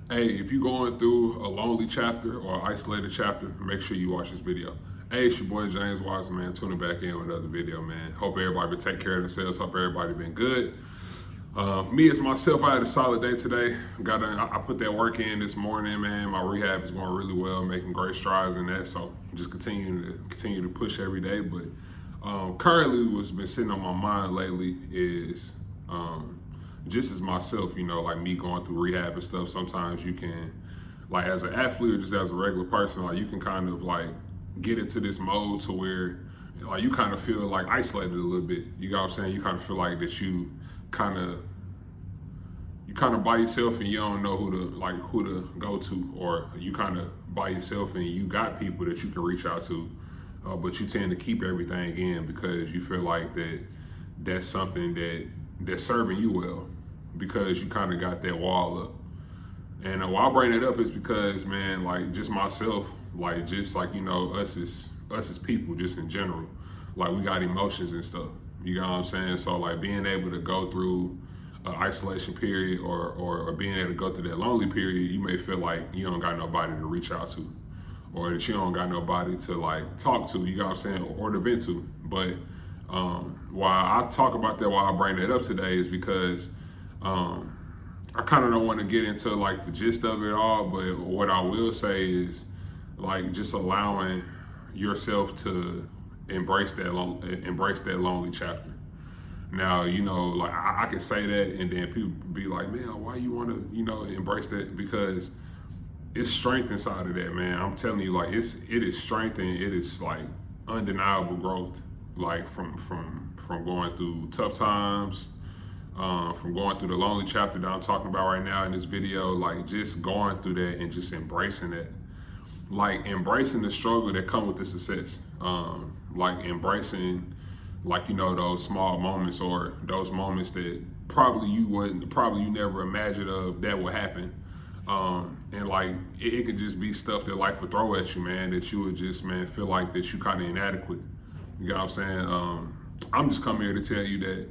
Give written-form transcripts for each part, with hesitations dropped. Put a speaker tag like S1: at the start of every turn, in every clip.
S1: Hey, if you're going through a lonely chapter or isolated chapter, make sure you watch this video. Hey, it's your boy James Wise, man. Tuning back in with another video, man. Hope everybody been taking care of themselves. Hope everybody been good. Me as myself, I had a solid day today. I put that work in this morning, man. My rehab is going really well, making great strides in that. So just continue to push every day. But currently, what's been sitting on my mind lately is just as myself, like me going through rehab and stuff. Sometimes you can, like as an athlete or just as a regular person, like you can kind of like get into this mode to where like you kind of feel like isolated a little bit. You know what I'm saying? You kind of feel like that kind of you kind of by yourself and you don't know who to go to, or you kind of by yourself and you got people that you can reach out to, but you tend to keep everything in because you feel like that's something that's serving you well because you kind of got that wall up. And why I bring it up is because, man, like just myself, like just like us as people, just in general, like we got emotions and stuff. You know what I'm saying? So like being able to go through an isolation period or being able to go through that lonely period, you may feel like you don't got nobody to reach out to, or that you don't got nobody to like talk to. You know what I'm saying? Or to vent to. But why I talk about that, why I bring that up today, is because I kind of don't want to get into like the gist of it all, but what I will say is like just allowing yourself to embrace that lonely chapter. Now, like I can say that, and then people be like, "Man, why you want to, embrace that?" Because it's strength inside of that, man. I'm telling you, like it is strength, and it is like undeniable growth, like from going through tough times, from going through the lonely chapter that I'm talking about right now in this video, like just going through that and just embracing it, like embracing the struggle that come with the success, like embracing, like those small moments or those moments that probably you never imagined of that would happen, and like it could just be stuff that life would throw at you, man, that you would just, man, feel like that you kind of inadequate. You know what I'm saying? I'm just coming here to tell you that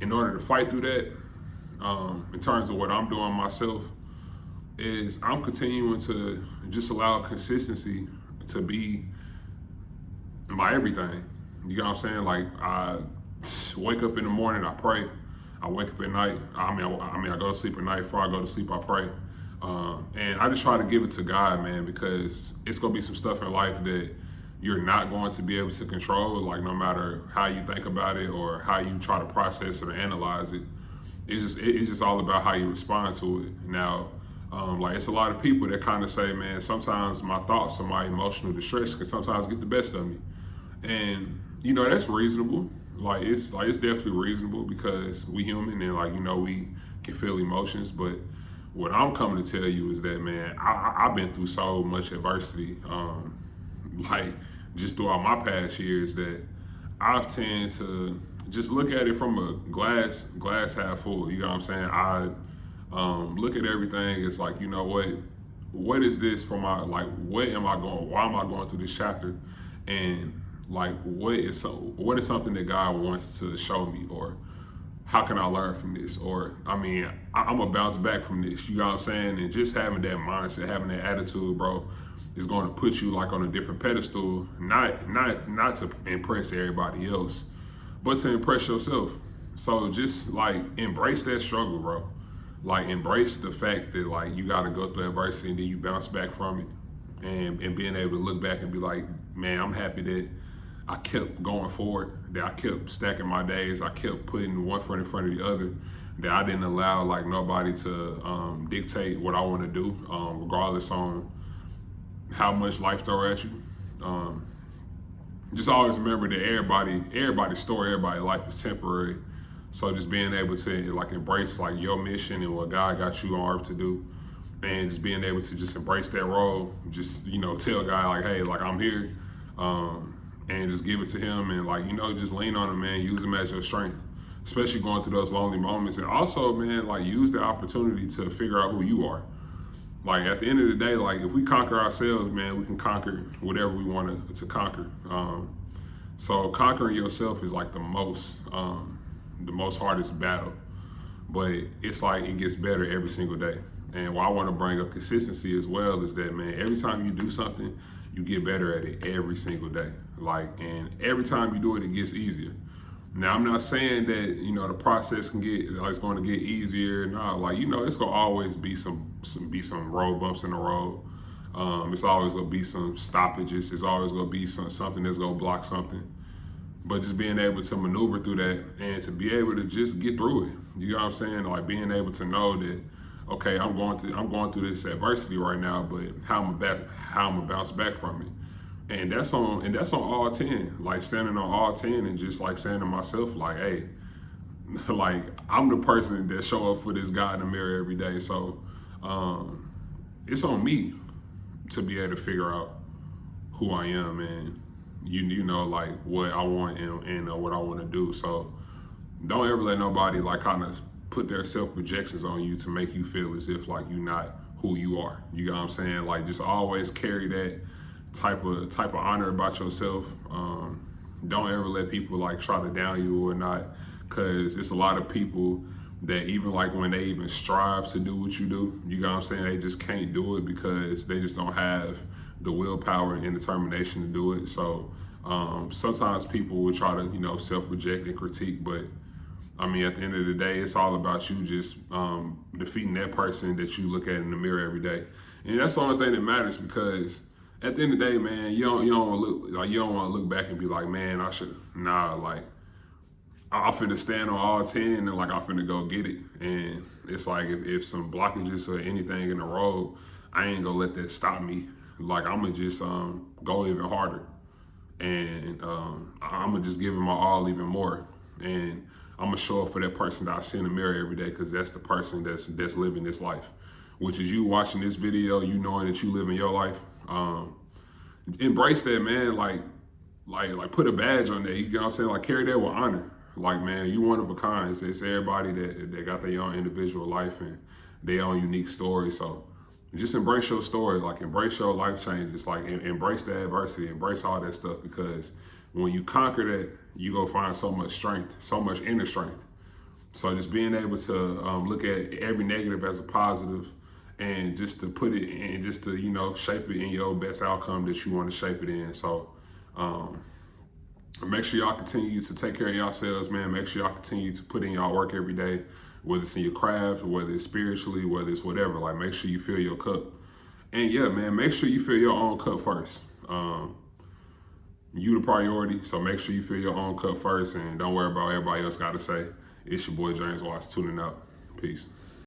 S1: in order to fight through that, in terms of what I'm doing myself, is I'm continuing to just allow consistency to be my everything. You know what I'm saying? Like I wake up in the morning, I pray. I wake up at night. I go to sleep at night. Before I go to sleep, I pray. And I just try to give it to God, man, because it's gonna be some stuff in life that you're not going to be able to control. Like no matter how you think about it or how you try to process it or analyze it, it's just all about how you respond to it. Now, like it's a lot of people that kind of say, man, sometimes my thoughts or my emotional distress can sometimes get the best of me, and that's reasonable. It's definitely reasonable because we human and we can feel emotions. But what I'm coming to tell you is that, man, I've been through so much adversity, like just throughout my past years, that I've tend to just look at it from a glass half full. You know what I'm saying? I look at everything as like, what is this for my, like, what am I going, why am I going through this chapter? And like, what is something that God wants to show me, or how can I learn from this? Or, I'm gonna bounce back from this, you know what I'm saying? And just having that mindset, having that attitude, bro, is going to put you like on a different pedestal, not to impress everybody else, but to impress yourself. So just like embrace that struggle, bro. Like embrace the fact that like you got to go through adversity and then you bounce back from it, and being able to look back and be like, man, I'm happy that I kept going forward, that I kept stacking my days, I kept putting one foot in front of the other, that I didn't allow like nobody to dictate what I want to do, regardless on how much life throw at you. Just always remember that everybody's story, everybody's life is temporary. So just being able to like embrace like your mission and what God got you on earth to do, and just being able to just embrace that role, just tell God like, hey, like I'm here, and just give it to Him, and like just lean on Him, man. Use Him as your strength, especially going through those lonely moments, and also, man, like use the opportunity to figure out who you are. Like at the end of the day, like if we conquer ourselves, man, we can conquer whatever we want to conquer. So conquering yourself is like the most hardest battle, but it's like it gets better every single day. And why I want to bring up consistency as well is that, man, every time you do something, you get better at it every single day. Like, and every time you do it, it gets easier. Now, I'm not saying that, you know, the process can get, like, it's going to get easier. No, like, you know, it's going to always be some road bumps in the road. It's always going to be some stoppages. It's always going to be something that's going to block something. But just being able to maneuver through that and to be able to just get through it. You know what I'm saying? Like, being able to know that, okay, I'm going through this adversity right now, but how I'm gonna bounce back from it. And that's on all 10. Like, standing on all 10 and just like saying to myself, like, hey, like, I'm the person that show up for this guy in the mirror every day. So it's on me to be able to figure out who I am and you know, like, what I want and what I want to do. So don't ever let nobody like kind of put their self projections on you to make you feel as if like you're not who you are. You know what I'm saying? Like, just always carry that type of honor about yourself. Don't ever let people like try to down you or not, because it's a lot of people that even like when they even strive to do what you do, you know what I'm saying, they just can't do it because they just don't have the willpower and determination to do it. So sometimes people will try to, you know, self-project and critique, but I mean, at the end of the day, it's all about you just defeating that person that you look at in the mirror every day. And that's the only thing that matters, because at the end of the day, man, you don't want to look back and be like, man, like, I finna stand on all 10 and like I finna go get it. And it's like if some blockages or anything in the road, I ain't gonna let that stop me. Like, I'm gonna just go even harder, and I'm gonna just give it my all even more. And I'm gonna show up for that person that I see in the mirror every day, because that's the person that's living this life, which is you watching this video, you knowing that you living your life. Embrace that, man. Like put a badge on that. You know what I'm saying? Like, carry that with honor. Like, man, you one of a kind. It's everybody that got their own individual life and their own unique story. So just embrace your story. Like, embrace your life changes. Like, embrace the adversity. Embrace all that stuff, because when you conquer that, you go find so much strength, so much inner strength. So just being able to look at every negative as a positive, and just to put it in, just to, you know, shape it in your best outcome that you want to shape it in. So make sure y'all continue to take care of yourselves, man. Make sure y'all continue to put in y'all work every day, whether it's in your craft, whether it's spiritually, whether it's whatever. Like, make sure you fill your cup. And yeah, man, make sure you fill your own cup first. You the priority, so make sure you fill your own cup first, and don't worry about what everybody else got to say. It's your boy James Watts tuning out. Peace.